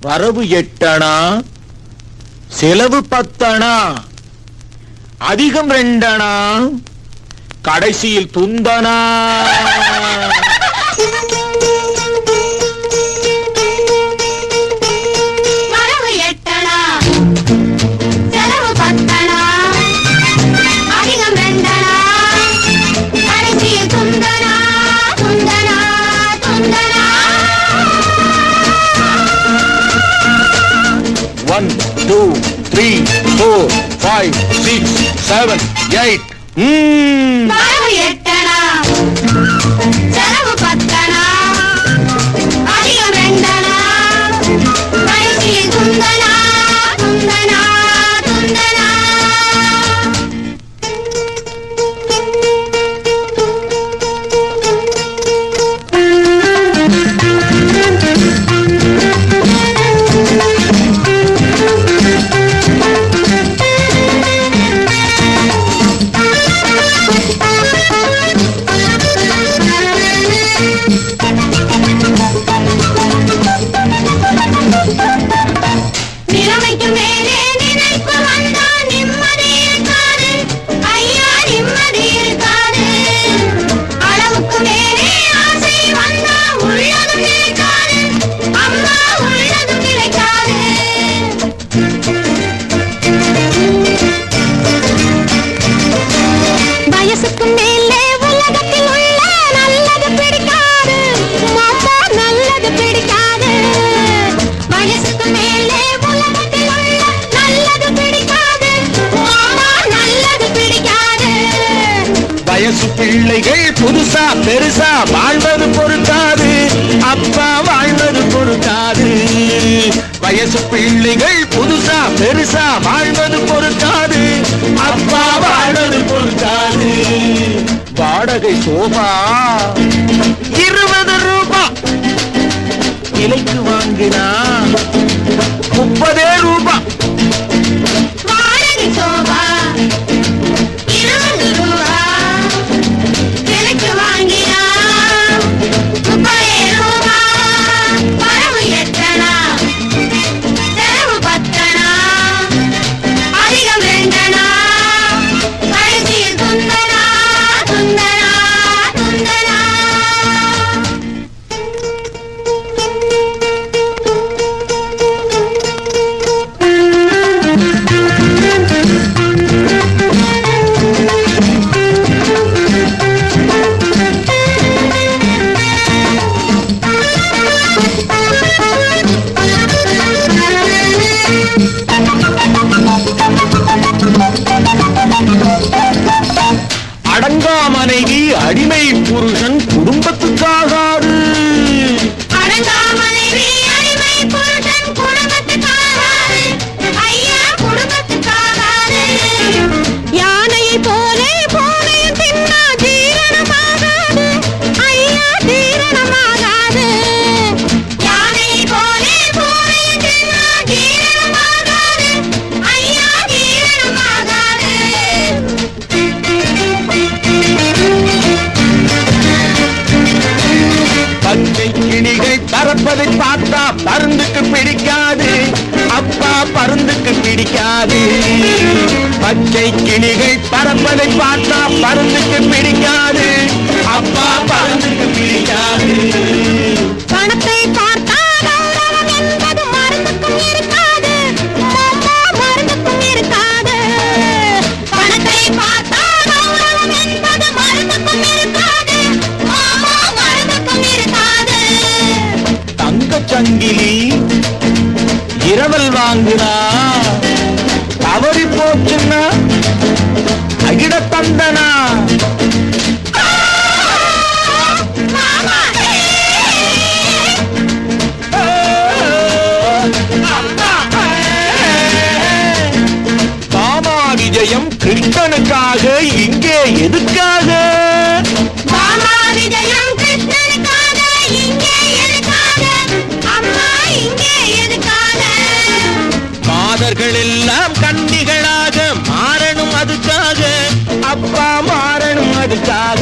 வரவு 8 அணா, செலவு 10 அணா, அதிகம் 2 அணா, கடைசியில் துந்தனா. One, two, three, four, five, six, seven, 8. வரவு 8 அணா, செலவு 10 அணா, அதிகம் 2 அணா, கடைசியில் துந்தனா துந்தனா துந்தனா. நிலைமைக்கு மேலே நினைப்பு வந்தா நிம்மதி இருக்காது ஐயா, நிம்மதி இருக்காது. அளவுக்கு மேலே ஆசை வந்தா உள்ளதும் நிலைக்காது அம்மா, உள்ளதும் நிலைக்காது. வயசுக்கு மேலே உலகத்தில் உள்ள நல்லது பிடிக்காது மாமா, நல்லது பிடிக்காது. வயசுக்கு மேலே உலகத்தில் உள்ள நல்லது பிடிக்காது மாமா, நல்லது பிடிக்காது. வயசு பிள்ளைகள் புதுசா பெருசா வாழ்வது பொறுக்காது அப்பா, வாழ்வது பொறுக்காது. வயசு பிள்ளைகள் புதுசா பெருசா வாழ்வது பொறுக்காது அப்பா, வாழ்வது பொறுக்காது. வாடகை சோபா 20 ரூபாய், விலைக்கு வாங்கினா 30 ரூபாய். வாடகை சோபா 20 ரூபா, விலைக்கு வாங்கினா 30 ரூபா. வரவு 8 அணா, செலவு 10 அணா, அதிகம் 2 அணா, கடைசியில் துந்தனா துந்தனா துந்தனா. அடங்கா மனைவி அடிமை புருஷன் குடும்பத்துக்காகாது. அடங்கா மனைவி அடிமை புருஷன் குடும்பத்துக்காகாது ஐயா, குடும்பத்துக்காகாது. யானையை போலே பூனையும் தின்னா ஜீரணமாகாது ஐயா, ஜீரணமாகாது. யானையை போலே பூனையும் தின்னா ஜீரணமாகாது ஐயா, ஜீரணமாகாது. பச்சை கிளிகள் பறப்பதை பார்த்தா பருந்துக்கு பிடிக்காது அப்பா, பருந்துக்கு பிடிக்காது. பச்சை கிளிகள் பறப்பதை பார்த்தா பருந்துக்கு பிடிக்காது அப்பா, பருந்துக்கு பிடிக்காது. பணத்தை பார்த்தா கௌரவம் என்பது மருந்துக்கும் இருக்காது மாமா, மருந்துக்கும் இருக்காது. பணத்தை பார்த்தா கௌரவம் என்பது மருந்துக்கும் இருக்காது மாமா, மருந்துக்கும் இருக்காது. தங்கச் சங்கிலி இரவல் வாங்குனா தவறி போச்சுன்னா அகிட தந்தனா. மாமா மாமா விஜயம் கிருஷ்ணனுக்காக, இங்கே எதுக்காக? மாமா விஜயம் கிருஷ்ணனுக்காக, இங்கே எதுக்காக அம்மா, இங்கே எதுக்காக? மாதர்கள் எல்லாம் கன்னிகளாக மாறணும் அதுக்காக அப்பா, மாறணும் அதுக்காக.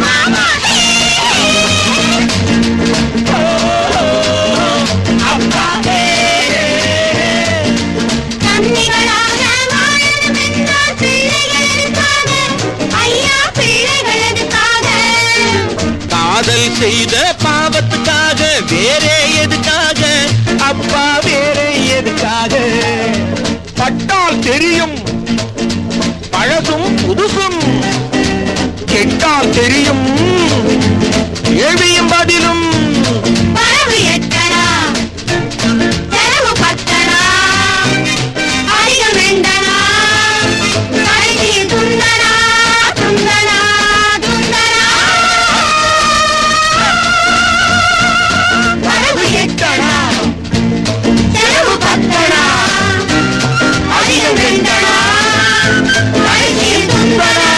மாமா வேறே எதுக்காக அப்பா வேறே எதுக்காக பட்டால் தெரியும் பழசும் புதுசும் கெட்டால் தெரியும் கேள்வியும் பதிலும் வரவு எட்டனா செலவு பத்தனா அதிகம் வேண்டனா கடைசி துந்தனா துந்தனா துந்தனா வரவு எட்டனா செலவு பத்தனா அதிகம் வேண்டனா கடைசி துந்தனா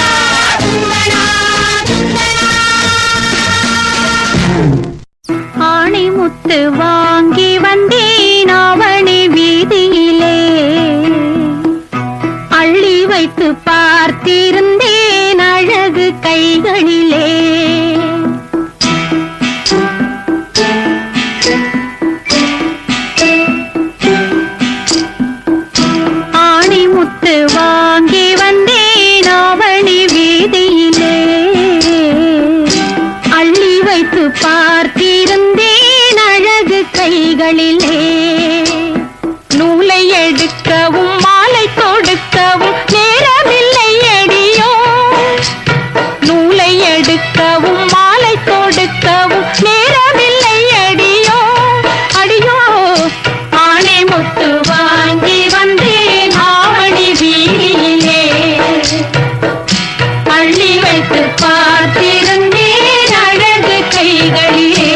துந்தனா துந்தனா ஆணிமுத்து வாங்கி வந்தேன் ஆவணி வீதியிலே அள்ளி வைத்து பார்த்திருந்தேன் அழகு கைகளிலே ஆணிமுத்து வாங்கி வந்தேன் ஆவணி வீதியிலே அள்ளி வைத்து பார்த்திருந்தேன் அழகு கைகளிலே நூலை எடுக்கவும் மாலை தொடுக்கவும் நேரமில்லை அடியோ நூலை எடுக்கவும் மாலை தொடுக்கவும் நேரமில்லை அடியோ அடியோ ஆணை முத்து வாங்கி வந்தேன் ஆவணி வீதியிலே அள்ளி வைத்து பார்த்திருந்தேன் அழகு கைகளிலே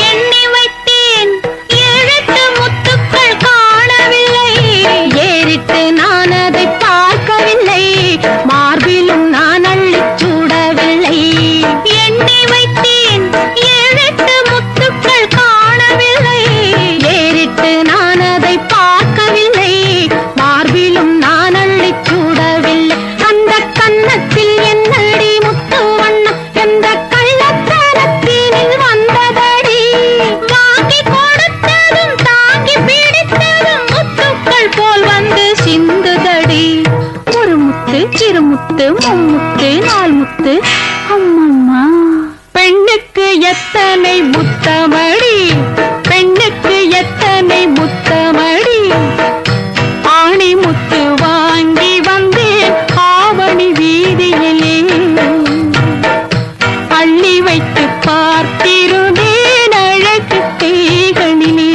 எண்ணி வைத்தேன் ஏழெட்டு முத்துக்கள் காணவில்லை ஏறிட்டு நான் அதை பார்க்கவில்லை மார்பிலும் நான் அள்ளிச் சூடவில்லை எண்ணி வைத்தேன் ஏழெட்டு முத்துக்கள் காணவில்லை ஏறிட்டு நான் அதை பார்க்கவில்லை மார்பிலும் நான் அள்ளிச் சூடவில்லை அந்த கன்னத்தில் என்னடி முத்து வண்ணம் எந்த கள்ளத்தனத்தினில் வந்ததடி வாங்கி கொடுத்ததும் தாங்கி பிடித்ததும் முத்துக்கள் போல் வந்து சிந்துதடி ஒரு முத்து சிறு முத்து மும்முத்து நால் முத்து அம்மம்மா பெண்ணுக்கு எத்தனை முத்தமடி பெண்ணுக்கு எத்தனை முத்தமடி ஆணி முத்து வாங்கி வந்தேன் ஆவணி வீதியிலே அள்ளி வைத்து பார்த்திருந்தேன் அழகு கைகளிலே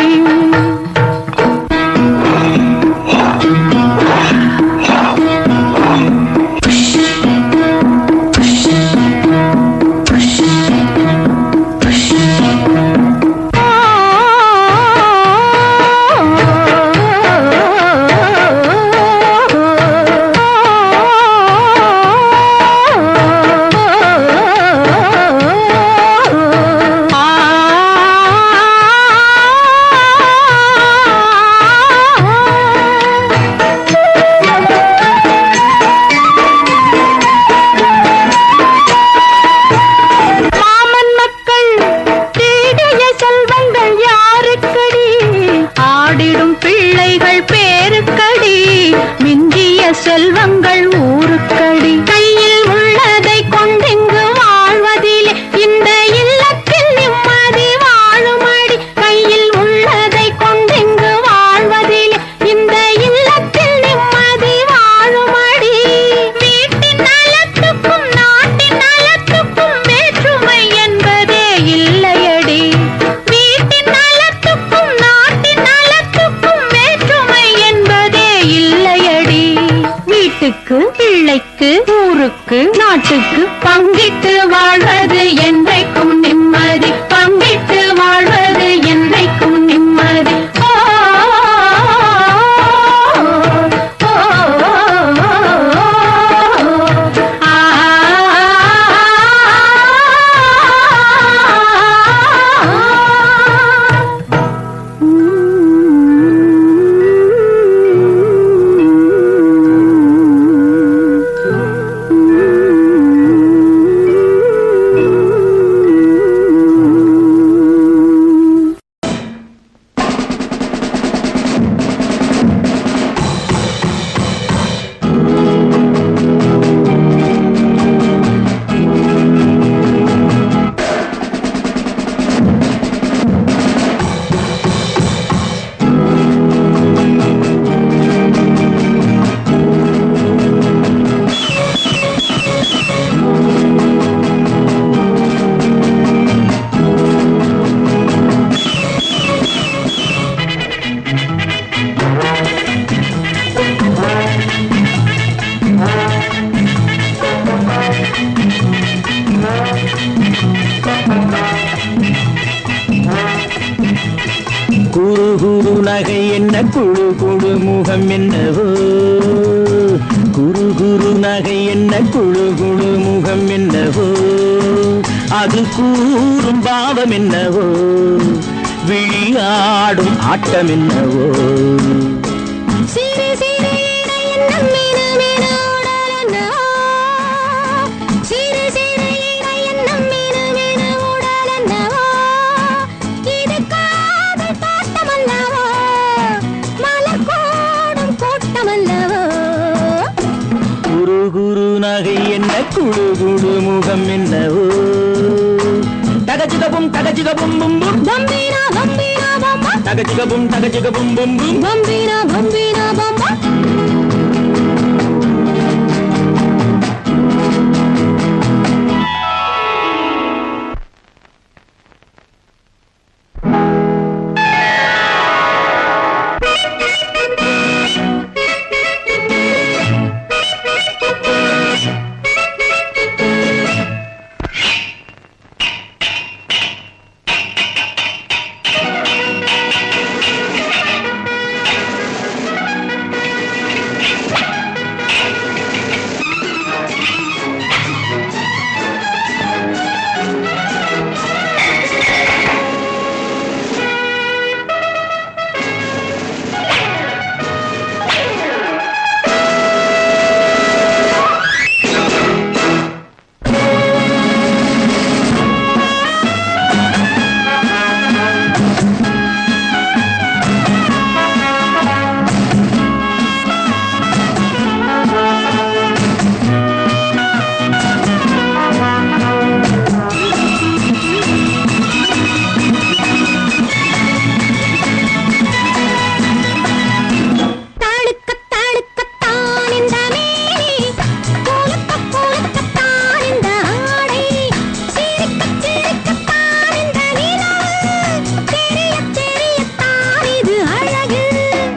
மாமன் மக்கள் தேடிய செல்வங்கள் யாருக்கடி ஆடிடும் பிள்ளைகள் பேருக்கடி மிஞ்சிய செல்வங்கள் ஊருக்கடி கையில் உள்ளதை கொண்டிங்கு வாழ்வதிலே இந்த இல்லத்தில் நிம்மதி வாழுமடி கையில் உள்ளதை கொண்டிங்கு வாழ்வதிலே இந்த இல்லத்தில் நிம்மதி வாழுமடி வீட்டின் நலத்துக்கும் நாட்டின் நலத்துக்கும் வேற்றுமை என்பதே இல்லையடி வீட்டின் நலத்துக்கும் நாட்டின் நலத்துக்கும் வேற்றுமை என்பதே இல்லையடி வீட்டுக்கு பிள்ளைக்கு ஊருக்கு நாட்டுக்கு பங்கிட்டு வாழ்வது என்றைக்கும் நிம்மதி பங்கிட்டு வாழ்வது என்றைக்கும் நிம்மதி ஓ, ஓ, ஆ, குரு நகை என்ன குழு குழு முகம் என்னவோ குரு நகை என்ன குழு குழு முகம் என்னவோ அது கூறும் பாவம் என்னவோ விழியாடும் ஆட்டம் என்னவோ சிறு சிறு எண்ணம் மீன மீன உடல் என்னவோ சிறு சிறு எண்ணம் மீன மீன உடல் என்னவோ இது காதல் தோட்டம் அல்லவோ மலர் கூடும் கூட்டம் அல்லவோ குரு நகை என்ன குழு குழு முகம் என்னவோ தகஜிகபும் தகஜிகபும் பும் பும் பம்பீனா பம்பீனா பம்பா தகஜிகபும் தகஜிகபும் பும் பும் பம்பீனா பம்பீனா பம்பா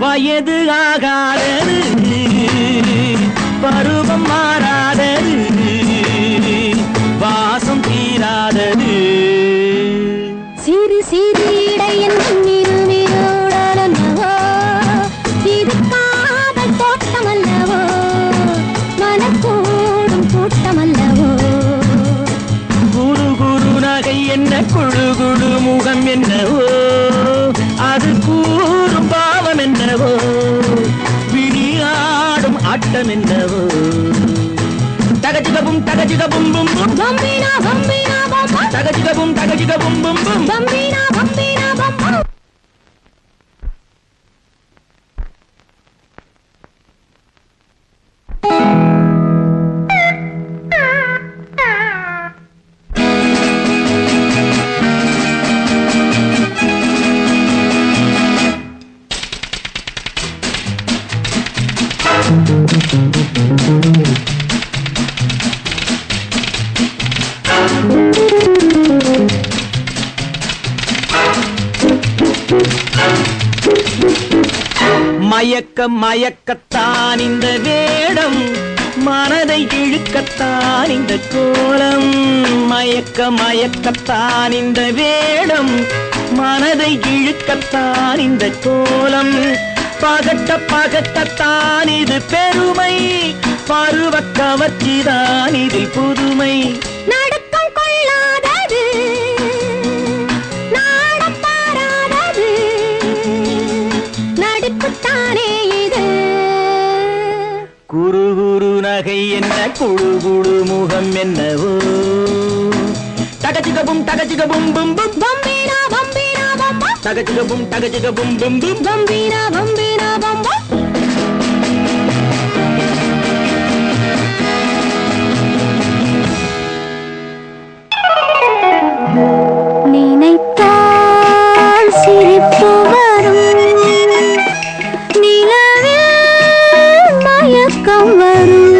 வயது ஆகாதது பருவம் மாறாதது வாசம் தீராதது சிறு சிறு இடையன் இருமிரோடலவோ இது காதல் தோட்டம் அல்லவோ மனக்கூடும் கூட்டம் அல்லவோ குரு நகை என்ன குழு குழு முகம் என்னவோ அது கூறும் பாவம் என்னவோ விழியாடும் ஆட்டம் என்னவோ தகஜிகபும் தகஜிகபும் பும் பும் பம்பீனா பம்பீனா பம்பா தகஜிகபும் தகஜிகபும் பும் பும் பம்பீனா பம்பீனா பம்பா மயக்கத்தான் இந்த வேடம் மனதை இழுக்கத்தான் இந்த கோலம் மயக்கத்தான் இந்த வேடம் மனதை இழுக்கத்தான் இந்த கோலம் பகட்டத்தான் இது பெருமை பருவ கவர்ச்சிதான் இதில் புதுமை நடுக்கம் கொள்ளாதது நாடம் பாராதது நடுக்குத்தானே இது குரு நகை என்ன குழு குழு முகம் என்னவோ தகஜிகபும் தகஜிகபும் பும் பும் பம்பீனா பம்பீனா பம்பா தகஜிகபும் தகஜிகபும் பும் பும் பம்பீனா பம்பீனா பம்பா நினைத்தால் சிரிப்பு வரும் நிலவில் மயக்கம் வரும்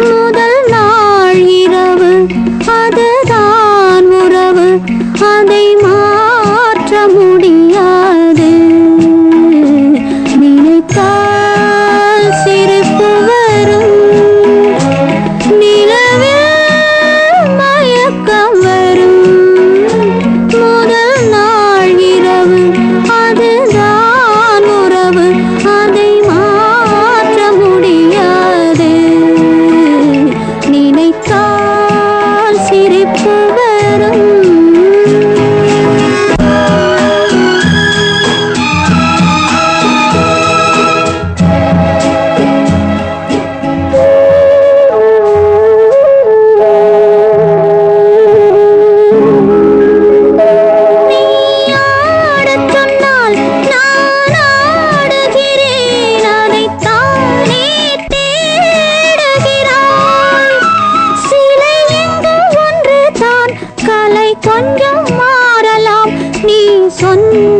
முதல் நாள் இரவு அதுதான் உறவு அதை மாற்ற முடியாது நினைத்தால் சிரிப்பு வரும் நிலவில் மயக்கம் வரும் முதல் நாள் இரவு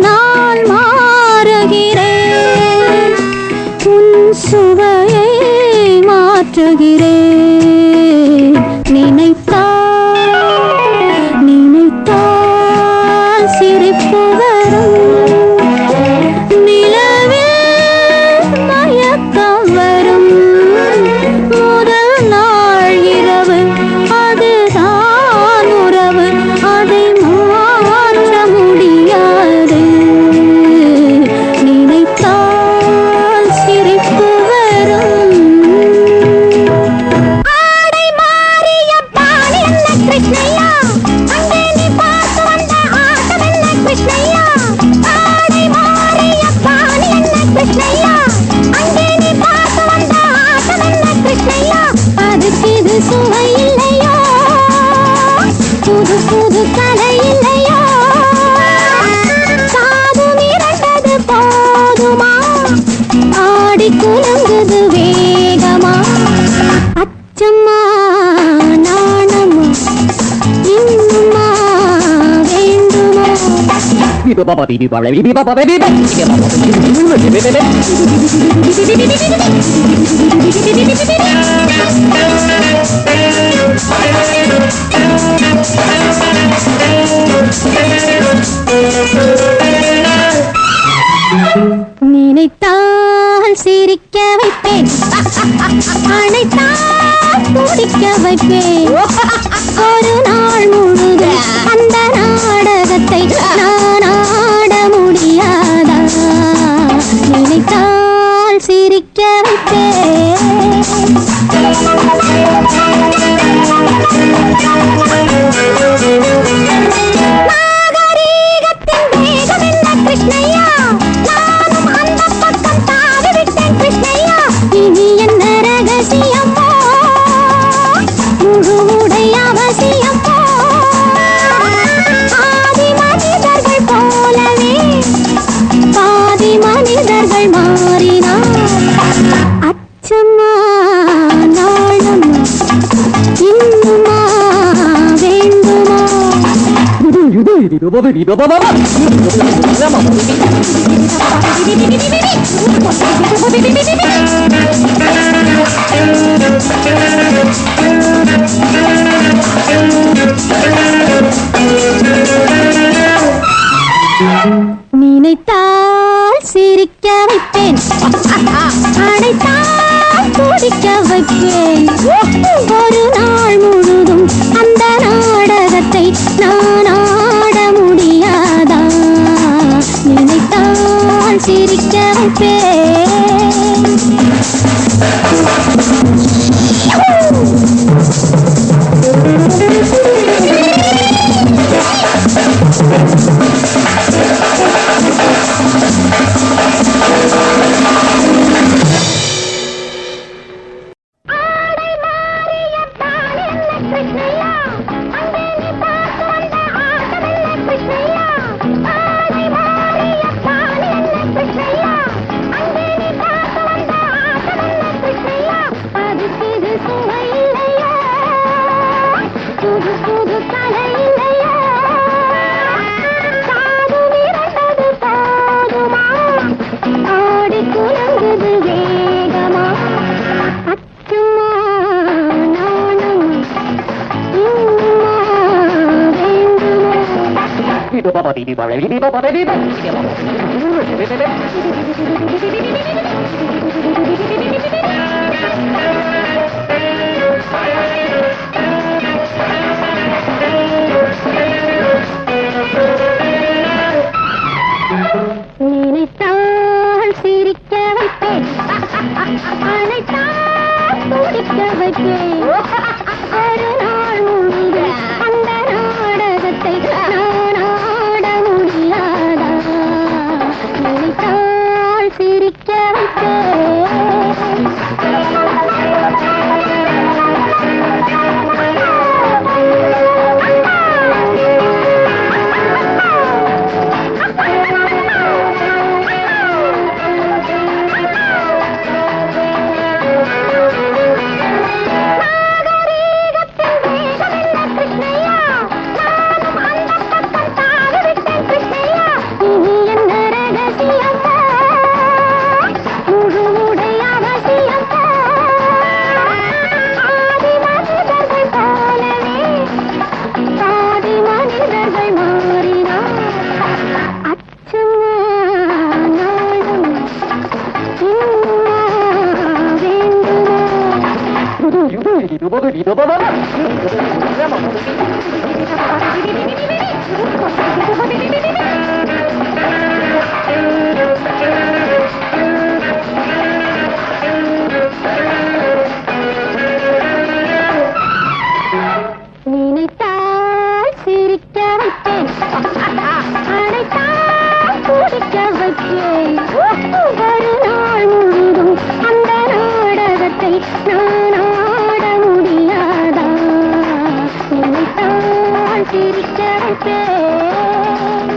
நான் மாறுகிறேன், உன் சுவையை மாற்றுகிறேன். நினைத்தால் சிரிப்பு வரும், நிலவில் மயக்கம் வரும். முதல் நாள் இரவு அதுதான் உறவு, அதை மாற்ற முடியாது. நினைத்தால் சிரிப்பு வரும். ஆடை மாறிய பாணி என்ன கிருஷ்ணய்யா, அங்கே நீ பார்த்து வந்த ஆட்டம் என்ன கிருஷ்ணய்யா. ஆடை மாறிய பாணி என்ன கிருஷ்ணய்யா, அங்கே நீ பார்த்து வந்த ஆட்டம் என்ன கிருஷ்ணய்யா. அதுக்கு இது சுவை இல்லையோ, புது புது கலை இல்லையோ. காது மிரண்டது போதுமா, ஆடி குலுங்குது வேகமா. அச்சம்மா நாணமா இன்னுமா வேண்டுமா. நினைத்தால் சிரிக்க வைப்பேன், அணைத்தால் துடிக்க வைப்பேன். ஒரு நாள் முழுதும் அந்த நாடகத்தை நான் ஆட முடியாதா. நினைத்தால் சிரிக்க வைப்பேன். நாகரீகத்தின் வேகம் என்ன கிருஷ்ணய்யா, நானும் அந்த பக்கம் தாவி விட்டேன் கிருஷ்ணய்யா. இனி என்ன ரகசியமோ, முழு உடை அவசியமோ. ஆதி மனிதர்கள் போலவே பாதி மனிதர்கள் மாறினார். அச்சம்மா நாணமா இன்னுமா வேண்டுமா. நினைத்தால் சிரிக்க வைப்பேன், அணைத்தால் துடிக்க வைப்பேன். ஒரு நாள் முழுதும் அந்த நாடகத்தை நான் ஆட முடியாதா. நினைத்தால் சிரிக்க வைப்பேன். ஆடை மாறிய பாணி என்ன கிருஷ்ணய்யா, அங்கே நீ பார்த்து வந்த ஆட்டம் என்ன கிருஷ்ணய்யா. ஆடை மாறிய பாணி என்ன கிருஷ்ணய்யா, அங்கே நீ பார்த்து வந்த ஆட்டம் என்ன கிருஷ்ணய்யா. அதுக்கு இது சுவை இல்லையோ, புது புது கலை இல்லையோ. காது மிரண்டது போதுமா, ஆடி குலுங்குது வேகமா. அச்சம்மா நாணமா இன்னுமா நினைத்தால் சிரிக்க வைப்பேன், அணைத்தால் துடிக்க வைப்பேன். ஒரு நாள் முழுதும் அந்த நாடகத்தை நான் ஆட முடியாதா. நினைத்தால் சிரிக்க வைப்பேன். நினைத்தால் சிரிக்க வைத்தேன், அழைத்தால் குடிக்க வைத்தேன். ஒரு நாள் முழுதும் அந்த நாடகத்தை நான் ஆட முடியாதா? நினைத்தால் சிரிக்க வைத்தேன்.